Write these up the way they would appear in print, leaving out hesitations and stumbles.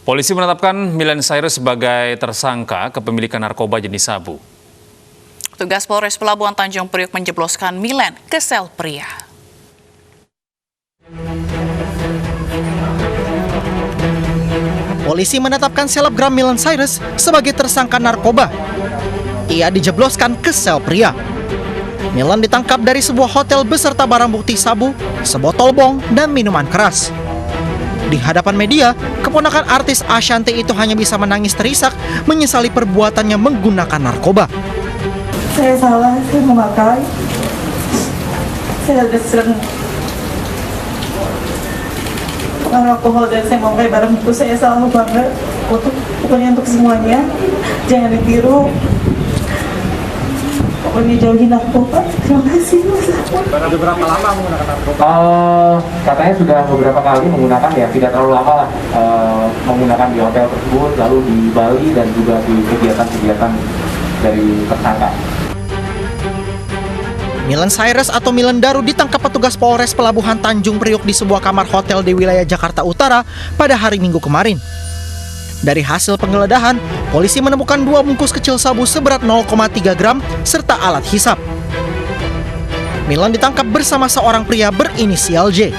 Polisi menetapkan Millen Cyrus sebagai tersangka kepemilikan narkoba jenis sabu. Petugas Polres Pelabuhan Tanjung Priok menjebloskan Millen ke sel pria. Polisi menetapkan selebgram Millen Cyrus sebagai tersangka narkoba. Ia dijebloskan ke sel pria. Millen ditangkap dari sebuah hotel beserta barang bukti sabu, sebotol bong, dan minuman keras. Di hadapan media, keponakan artis Ashanti itu hanya bisa menangis terisak menyesali perbuatannya menggunakan narkoba. Saya salah, saya memakai. Saya sering pengaruh alkohol dan saya memakai barang itu. Saya salah banget. Pokoknya untuk semuanya, jangan ditiru. Pokoknya jauhi narkoba. Terima kasih. Sudah berapa lama menggunakan narkoba? Katanya sudah beberapa kali menggunakan, ya tidak terlalu lama lah, menggunakan di hotel tersebut, lalu di Bali dan juga di kegiatan-kegiatan dari tersangka. Millen Cyrus atau Millen Daru ditangkap petugas Polres Pelabuhan Tanjung Priok di sebuah kamar hotel di wilayah Jakarta Utara pada hari Minggu kemarin. Dari hasil penggeledahan, polisi menemukan 2 bungkus kecil sabu seberat 0,3 gram serta alat hisap. Millen ditangkap bersama seorang pria berinisial J.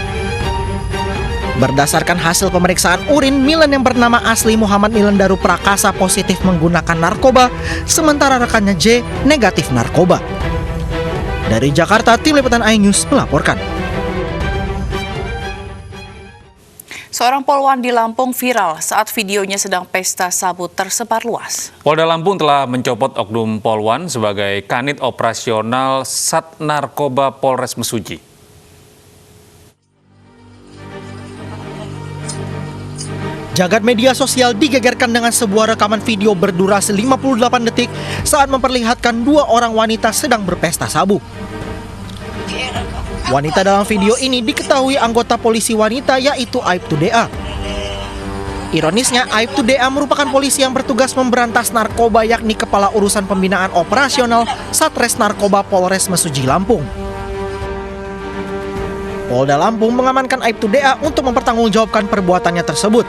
Berdasarkan hasil pemeriksaan urin, Millen yang bernama asli Muhammad Millen Daru Prakasa positif menggunakan narkoba, sementara rekannya J negatif narkoba. Dari Jakarta, Tim Liputan iNews melaporkan. Seorang polwan di Lampung viral saat videonya sedang pesta sabu tersebar luas. Polda Lampung telah mencopot oknum polwan sebagai kanit operasional Sat Narkoba Polres Mesuji. Jagad media sosial digegerkan dengan sebuah rekaman video berdurasi 58 detik saat memperlihatkan 2 orang wanita sedang berpesta sabu. Wanita dalam video ini diketahui anggota polisi wanita yaitu Aibtu DA. Ironisnya, Aibtu DA merupakan polisi yang bertugas memberantas narkoba yakni Kepala Urusan Pembinaan Operasional Satres Narkoba Polres Mesuji Lampung. Polda Lampung mengamankan Aibtu DA untuk mempertanggungjawabkan perbuatannya tersebut.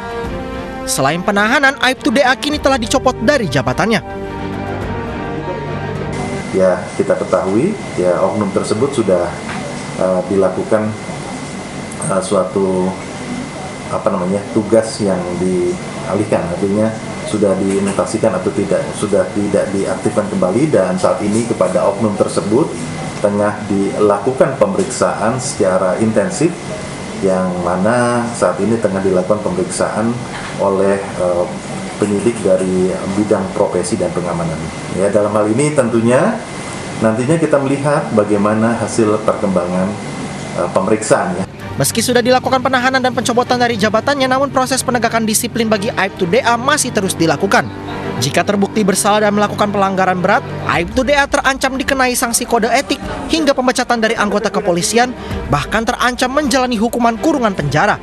Selain penahanan, Aibtu DA kini telah dicopot dari jabatannya. Ya, kita ketahui ya oknum tersebut sudah dilakukan suatu tugas yang dialihkan, artinya sudah dimutasikan atau sudah tidak diaktifkan kembali, dan saat ini kepada oknum tersebut tengah dilakukan pemeriksaan secara intensif, yang mana saat ini tengah dilakukan pemeriksaan oleh penyidik dari bidang profesi dan pengamanan. Ya, dalam hal ini tentunya nantinya kita melihat bagaimana hasil perkembangan pemeriksaan. Meski sudah dilakukan penahanan dan pencopotan dari jabatannya, namun proses penegakan disiplin bagi Aibtu DA masih terus dilakukan. Jika terbukti bersalah dan melakukan pelanggaran berat, Aibtu DA terancam dikenai sanksi kode etik hingga pemecatan dari anggota kepolisian, bahkan terancam menjalani hukuman kurungan penjara.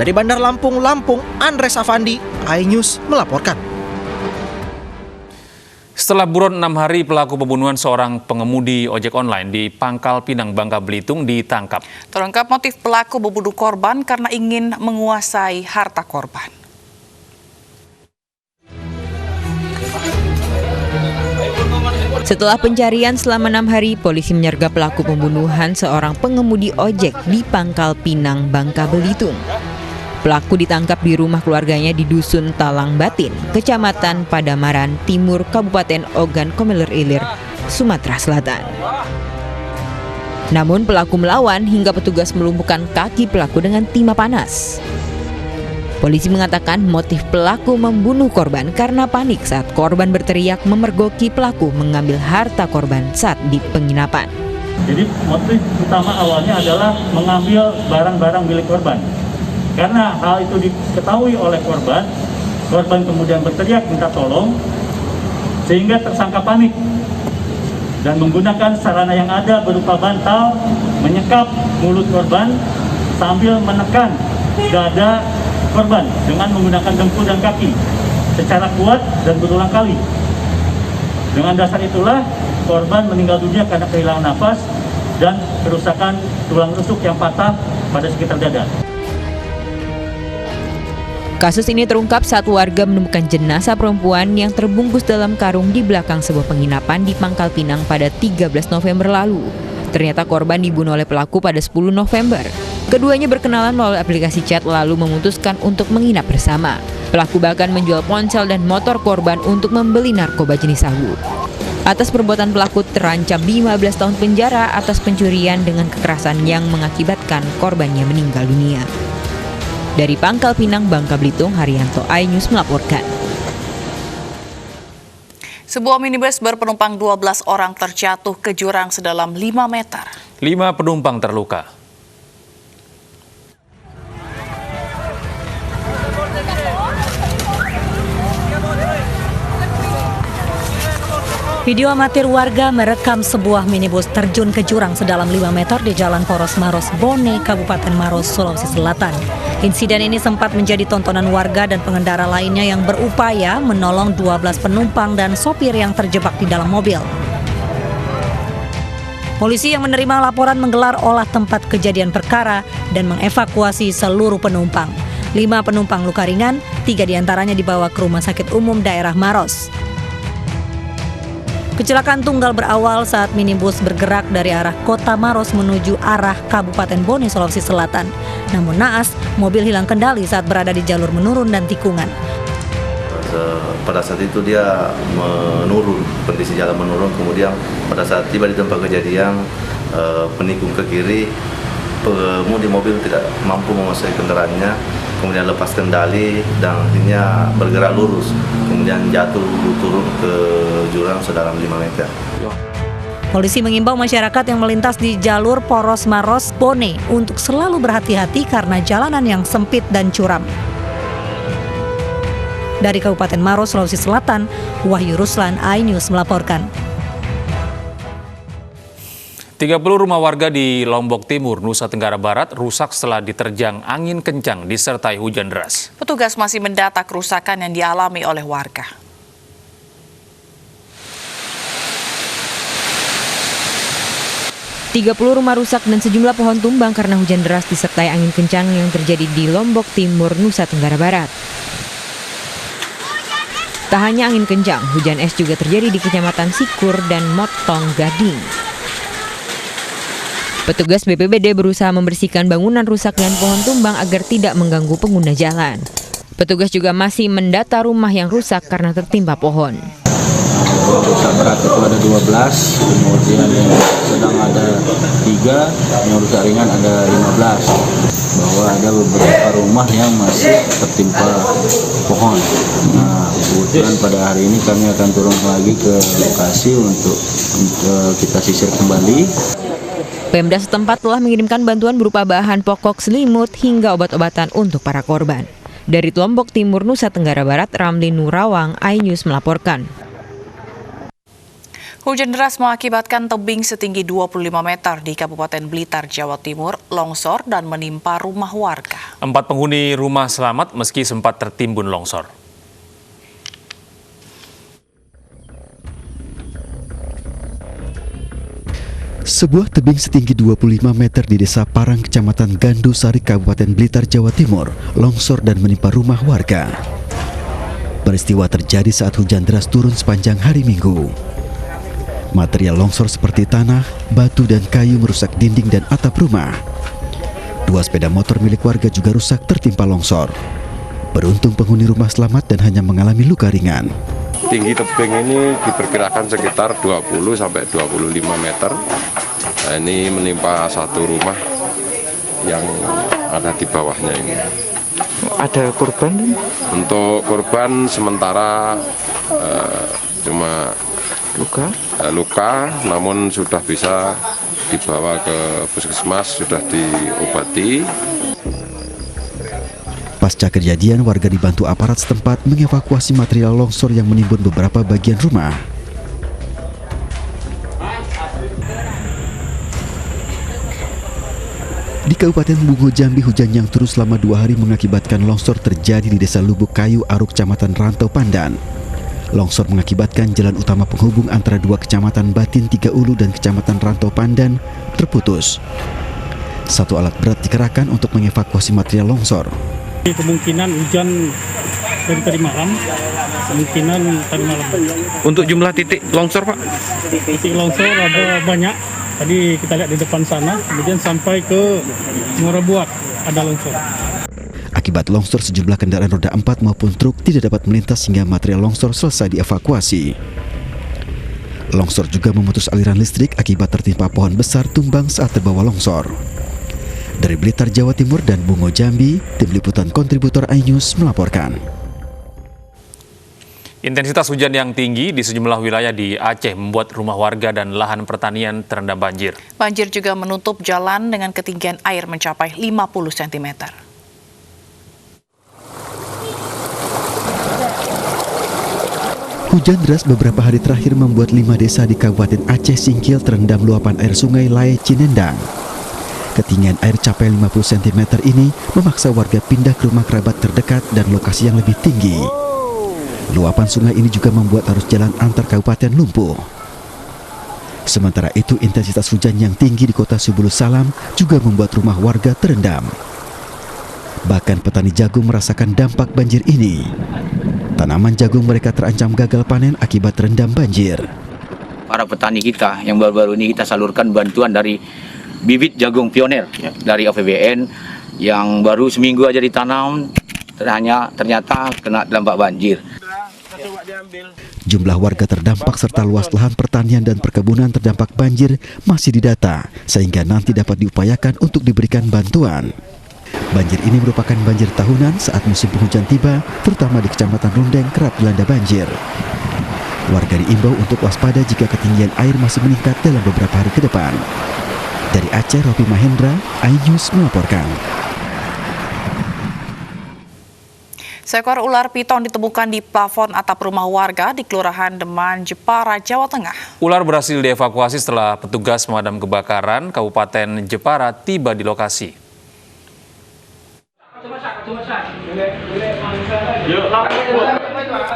Dari Bandar Lampung, Andres Afandi, iNews melaporkan. Setelah buron 6 hari, pelaku pembunuhan seorang pengemudi ojek online di Pangkal Pinang, Bangka Belitung ditangkap. Terungkap motif pelaku membunuh korban karena ingin menguasai harta korban. Setelah pencarian selama 6 hari, polisi menyergap pelaku pembunuhan seorang pengemudi ojek di Pangkal Pinang, Bangka Belitung. Pelaku ditangkap di rumah keluarganya di Dusun Talang Batin, Kecamatan Padamaran Timur, Kabupaten Ogan Komeler Ilir, Sumatera Selatan. Namun pelaku melawan hingga petugas melumpuhkan kaki pelaku dengan timah panas. Polisi mengatakan motif pelaku membunuh korban karena panik saat korban berteriak memergoki pelaku mengambil harta korban saat di penginapan. Jadi motif utama awalnya adalah mengambil barang-barang milik korban. Karena hal itu diketahui oleh korban kemudian berteriak minta tolong, sehingga tersangka panik dan menggunakan sarana yang ada berupa bantal menyekap mulut korban sambil menekan dada korban dengan menggunakan dengkul dan kaki secara kuat dan berulang kali. Dengan dasar itulah korban meninggal dunia karena kehilangan nafas dan kerusakan tulang rusuk yang patah pada sekitar dada. Kasus ini terungkap saat warga menemukan jenazah perempuan yang terbungkus dalam karung di belakang sebuah penginapan di Pangkal Pinang pada 13 November lalu. Ternyata korban dibunuh oleh pelaku pada 10 November. Keduanya berkenalan melalui aplikasi chat lalu memutuskan untuk menginap bersama. Pelaku bahkan menjual ponsel dan motor korban untuk membeli narkoba jenis sabu. Atas perbuatan pelaku terancam 15 tahun penjara atas pencurian dengan kekerasan yang mengakibatkan korbannya meninggal dunia. Dari Pangkal Pinang, Bangka Belitung, Haryanto, iNews melaporkan. Sebuah minibus berpenumpang 12 orang terjatuh ke jurang sedalam 5 meter. 5 penumpang terluka. Video amatir warga merekam sebuah minibus terjun ke jurang sedalam 5 meter di Jalan Poros Maros, Bone, Kabupaten Maros, Sulawesi Selatan. Insiden ini sempat menjadi tontonan warga dan pengendara lainnya yang berupaya menolong 12 penumpang dan sopir yang terjebak di dalam mobil. Polisi yang menerima laporan menggelar olah tempat kejadian perkara dan mengevakuasi seluruh penumpang. 5 penumpang luka ringan, 3 diantaranya dibawa ke Rumah Sakit Umum Daerah Maros. Kecelakaan tunggal berawal saat minibus bergerak dari arah Kota Maros menuju arah Kabupaten Bone, Sulawesi Selatan. Namun naas, mobil hilang kendali saat berada di jalur menurun dan tikungan. Pada saat itu dia menurun, kondisi jalan menurun, kemudian pada saat tiba di tempat kejadian menikung ke kiri, pengemudi mobil tidak mampu menguasai kendaraannya, kemudian lepas kendali dan akhirnya bergerak lurus, kemudian jatuh turun ke jurang sedalam 5 meter. Polisi mengimbau masyarakat yang melintas di jalur Poros Maros Bone untuk selalu berhati-hati karena jalanan yang sempit dan curam. Dari Kabupaten Maros, Sulawesi Selatan, Wahyu Ruslan, iNews melaporkan. 30 rumah warga di Lombok Timur, Nusa Tenggara Barat rusak setelah diterjang angin kencang disertai hujan deras. Petugas masih mendata kerusakan yang dialami oleh warga. Puluh rumah rusak dan sejumlah pohon tumbang karena hujan deras disertai angin kencang yang terjadi di Lombok Timur, Nusa Tenggara Barat. Tak hanya angin kencang, hujan es juga terjadi di Kecamatan Sikur dan Motong Gading. Petugas BPBD berusaha membersihkan bangunan rusak dan pohon tumbang agar tidak mengganggu pengguna jalan. Petugas juga masih mendata rumah yang rusak karena tertimpa pohon. Rusak berat itu ada 12, kemudian yang sedang ada 3, yang rusak ringan ada 15. Bahwa ada beberapa rumah yang masih tertimpa pohon. Nah, kebetulan pada hari ini kami akan turun lagi ke lokasi untuk kita sisir kembali. Pemda setempat telah mengirimkan bantuan berupa bahan pokok, selimut, hingga obat-obatan untuk para korban. Dari Lombok Timur, Nusa Tenggara Barat, Ramli Nurawang, iNews melaporkan. Hujan deras mengakibatkan tebing setinggi 25 meter di Kabupaten Blitar, Jawa Timur, longsor dan menimpa rumah warga. 4 penghuni rumah selamat meski sempat tertimbun longsor. Sebuah tebing setinggi 25 meter di Desa Parang, Kecamatan Gandusari, Kabupaten Blitar, Jawa Timur, longsor dan menimpa rumah warga. Peristiwa terjadi saat hujan deras turun sepanjang hari Minggu. Material longsor seperti tanah, batu, dan kayu merusak dinding dan atap rumah. 2 sepeda motor milik warga juga rusak tertimpa longsor. Beruntung penghuni rumah selamat dan hanya mengalami luka ringan. Tinggi tebing ini diperkirakan sekitar 20-25 meter. Nah, ini menimpa satu rumah yang ada di bawahnya ini. Ada korban? Untuk korban sementara cuma luka, namun sudah bisa dibawa ke puskesmas, sudah diobati. Pasca kejadian, warga dibantu aparat setempat mengevakuasi material longsor yang menimbun beberapa bagian rumah. Di Kabupaten Bungo Jambi, hujan yang turun selama 2 hari mengakibatkan longsor terjadi di Desa Lubuk Kayu, Aruk, Kecamatan Rantau Pandan. Longsor mengakibatkan jalan utama penghubung antara 2 kecamatan Batin, Tiga Ulu, dan Kecamatan Rantau Pandan terputus. 1 alat berat dikerahkan untuk mengevakuasi material longsor. Kemungkinan hujan dari tadi malam, kemungkinan tadi malam. Untuk jumlah titik longsor, Pak? Titik longsor ada banyak. Tadi kita lihat di depan sana, kemudian sampai ke Muara Buak ada longsor. Akibat longsor, sejumlah kendaraan roda 4 maupun truk tidak dapat melintas hingga material longsor selesai dievakuasi. Longsor juga memutus aliran listrik akibat tertimpa pohon besar tumbang saat terbawa longsor. Dari Blitar, Jawa Timur dan Bungo, Jambi, tim liputan kontributor iNews melaporkan. Intensitas hujan yang tinggi di sejumlah wilayah di Aceh membuat rumah warga dan lahan pertanian terendam banjir. Banjir juga menutup jalan dengan ketinggian air mencapai 50 cm. Hujan deras beberapa hari terakhir membuat 5 desa di Kabupaten Aceh Singkil terendam luapan air sungai Lae Cinendang. Ketinggian air capai 50 cm ini memaksa warga pindah ke rumah kerabat terdekat dan lokasi yang lebih tinggi. Luapan sungai ini juga membuat arus jalan antar kabupaten lumpuh. Sementara itu, intensitas hujan yang tinggi di kota Subulus Salam juga membuat rumah warga terendam. Bahkan petani jagung merasakan dampak banjir ini. Tanaman jagung mereka terancam gagal panen akibat terendam banjir. Para petani kita yang baru-baru ini kita salurkan bantuan dari bibit jagung pioner dari APBN yang baru seminggu aja ditanam, ternyata kena dampak banjir. Jumlah warga terdampak serta luas lahan pertanian dan perkebunan terdampak banjir masih didata, sehingga nanti dapat diupayakan untuk diberikan bantuan. Banjir ini merupakan banjir tahunan saat musim penghujan tiba, terutama di Kecamatan Rundeng kerap dilanda banjir. Warga diimbau untuk waspada jika ketinggian air masih meningkat dalam beberapa hari ke depan. Dari Aceh, Ropi Mahendra, iNews melaporkan. Seekor ular piton ditemukan di plafon atap rumah warga di Kelurahan Deman, Jepara, Jawa Tengah. Ular berhasil dievakuasi setelah petugas pemadam kebakaran Kabupaten Jepara tiba di lokasi.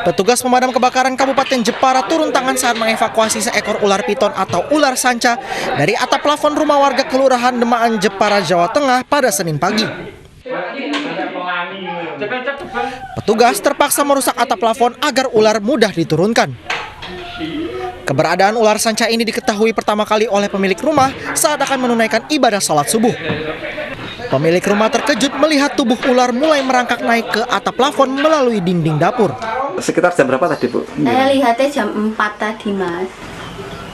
Petugas pemadam kebakaran Kabupaten Jepara turun tangan saat mengevakuasi seekor ular piton atau ular sanca dari atap plafon rumah warga Kelurahan Demaan, Jepara, Jawa Tengah pada Senin pagi. Petugas terpaksa merusak atap plafon agar ular mudah diturunkan. Keberadaan ular sanca ini diketahui pertama kali oleh pemilik rumah saat akan menunaikan ibadah salat subuh. Pemilik rumah terkejut melihat tubuh ular mulai merangkak naik ke atap plafon melalui dinding dapur. Sekitar jam berapa tadi, Bu? Saya lihatnya jam 4 tadi, Mas.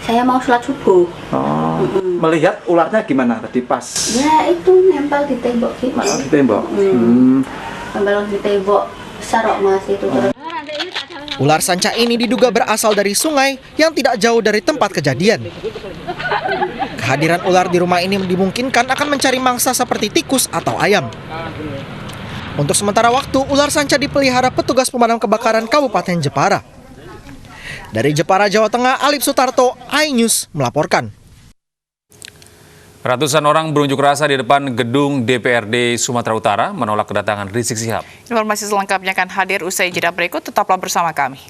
Saya mau sholat subuh. Oh, melihat ularnya gimana tadi pas? Ya, itu nempel di tembok gitu. Di tembok? Nempel di tembok sarok, Mas, itu. Ular sanca ini diduga berasal dari sungai yang tidak jauh dari tempat kejadian. Kehadiran ular di rumah ini dimungkinkan akan mencari mangsa seperti tikus atau ayam. Untuk sementara waktu, ular sanca dipelihara petugas pemadam kebakaran Kabupaten Jepara. Dari Jepara, Jawa Tengah, Alip Sutarto, iNews melaporkan. Ratusan orang berunjuk rasa di depan gedung DPRD Sumatera Utara menolak kedatangan Rizik Syihab. Informasi selengkapnya akan hadir usai jeda berikut, tetaplah bersama kami.